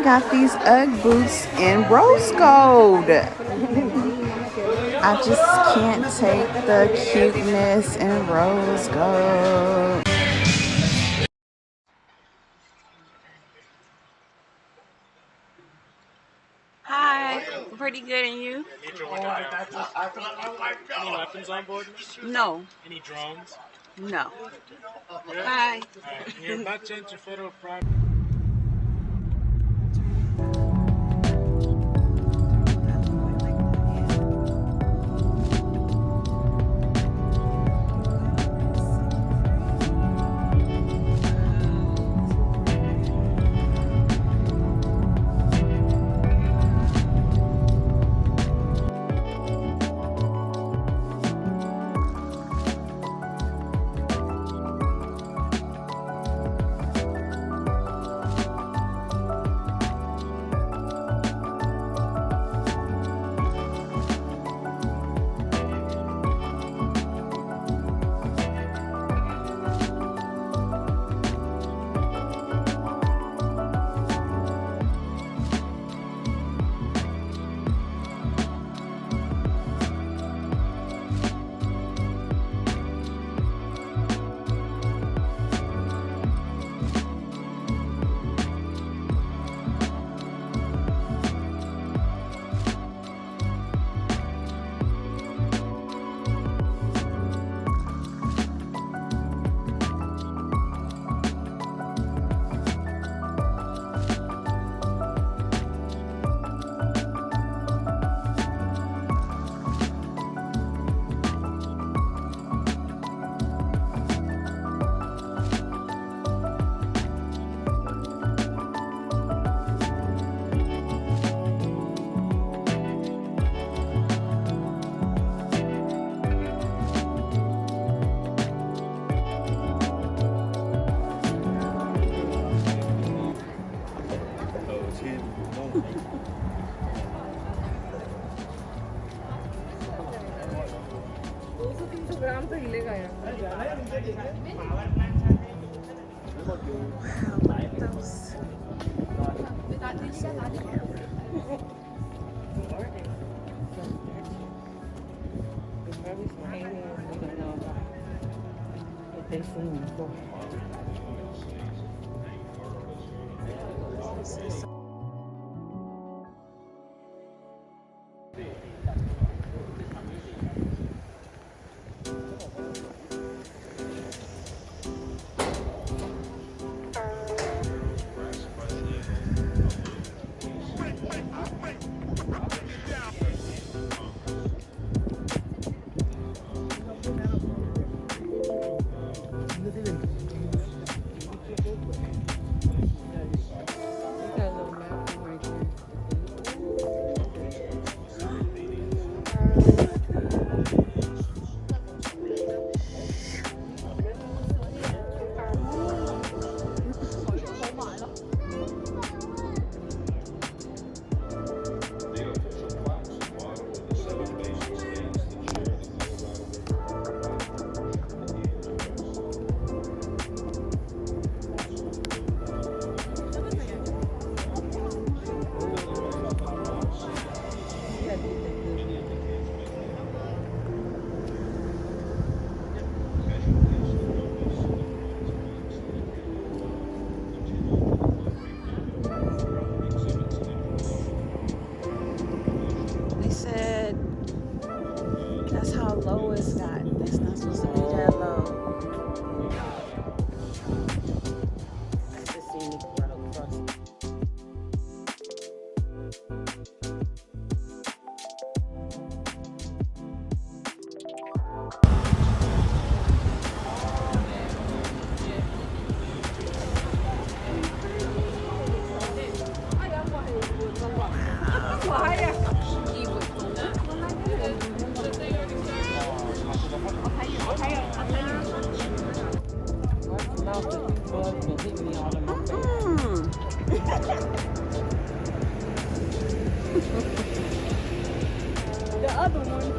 they got these Ugg boots in rose gold. I just can't take the cuteness in rose gold. Hi, pretty good, and you? Any weapons on board? No. Any drones? No. Good? Hi. Alright, you're about to enter federal property. They said that's how low it's got. It's not supposed to be that low. That's the scenic route crossing. The other one.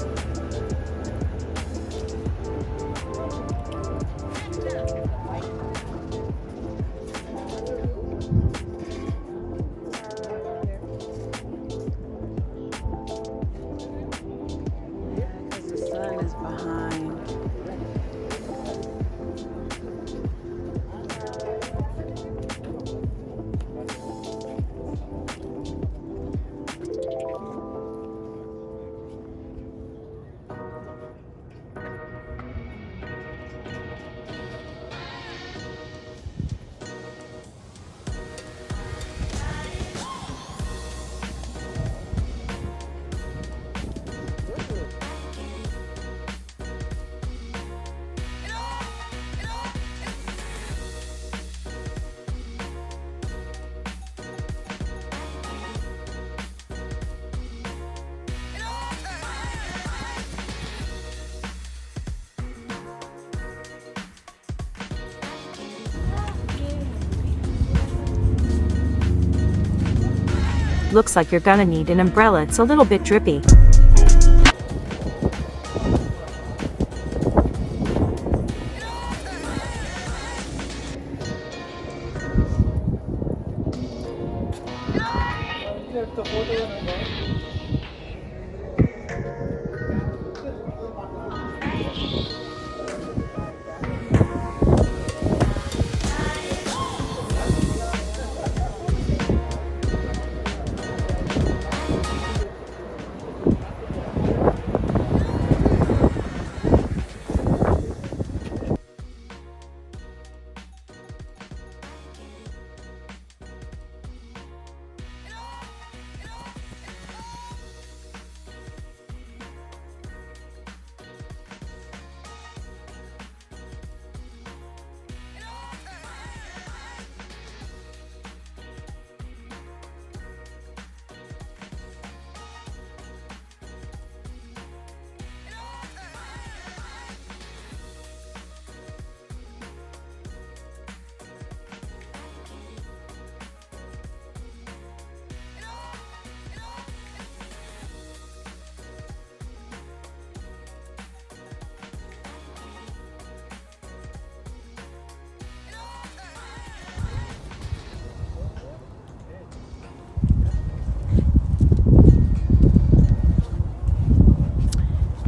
Looks like you're gonna need an umbrella, it's a little bit drippy.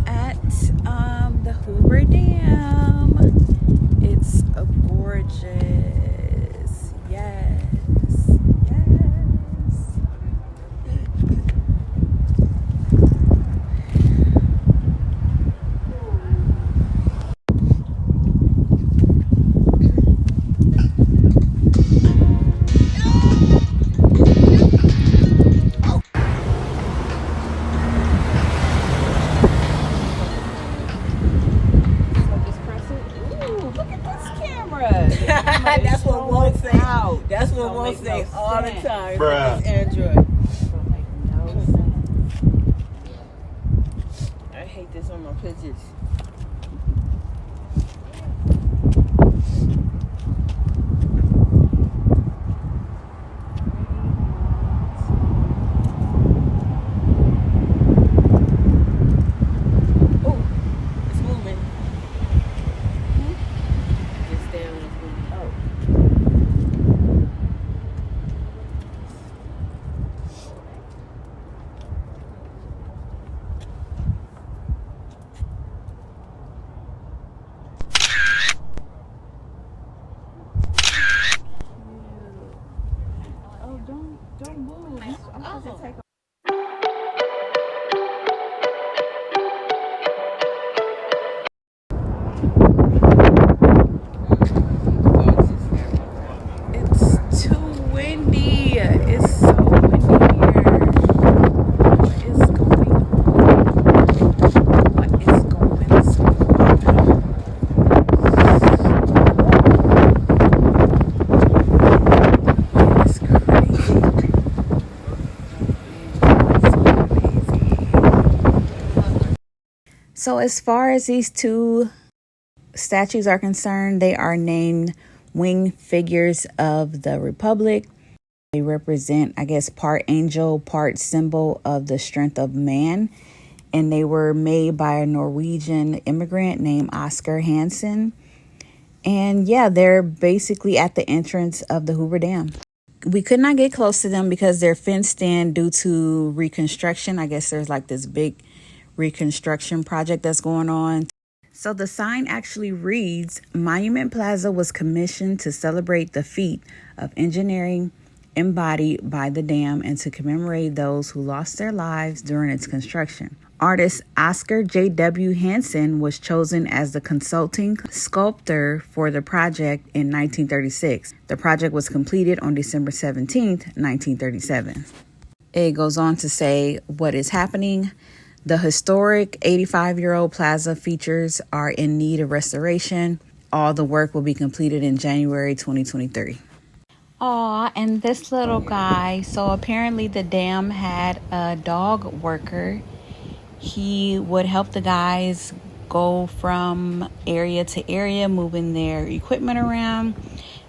At the Hoover Dam. It's a gorgeous. Yes. Yes. That's what one thing. That's what one thing all the time. Bruh. It's Android. I hate this on my pictures. Oh, it's moving. It's down. It's moving. Oh. Oh, don't move. I'm supposed to take It's too windy. It's so windy here. What is going on? What is going on? It's crazy. So as far as these two statues are concerned, they are named winged figures of the Republic. They represent, I guess, part angel, part symbol of the strength of man. And they were made by a Norwegian immigrant named Oscar Hansen. And yeah, they're basically at the entrance of the Hoover Dam. We could not get close to them because they're fenced in due to reconstruction. I guess there's like this big reconstruction project that's going on. So the sign actually reads, Monument Plaza was commissioned to celebrate the feat of engineering embodied by the dam and to commemorate those who lost their lives during its construction. Artist Oscar J.W. Hansen was chosen as the consulting sculptor for the project in 1936. The project was completed on December 17th, 1937. It goes on to say what is happening. The historic 85-year-old plaza features are in need of restoration. All the work will be completed in January 2023. Aw, and this little guy. So apparently the dam had a dog worker. He would help the guys go from area to area, moving their equipment around.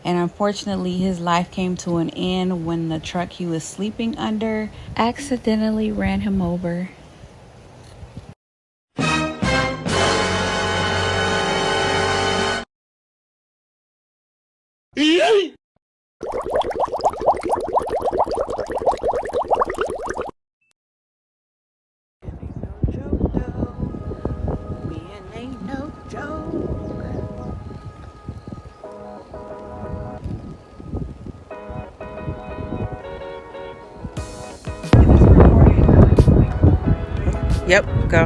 And unfortunately, his life came to an end when the truck he was sleeping under accidentally ran him over. Yep, go.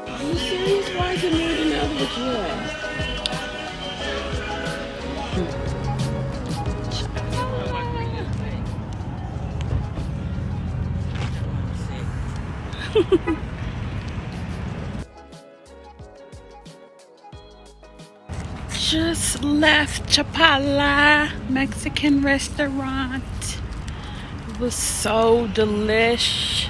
Are you serious? Why is it more than the other what you had? Just left Chapala Mexican restaurant. It was so delish.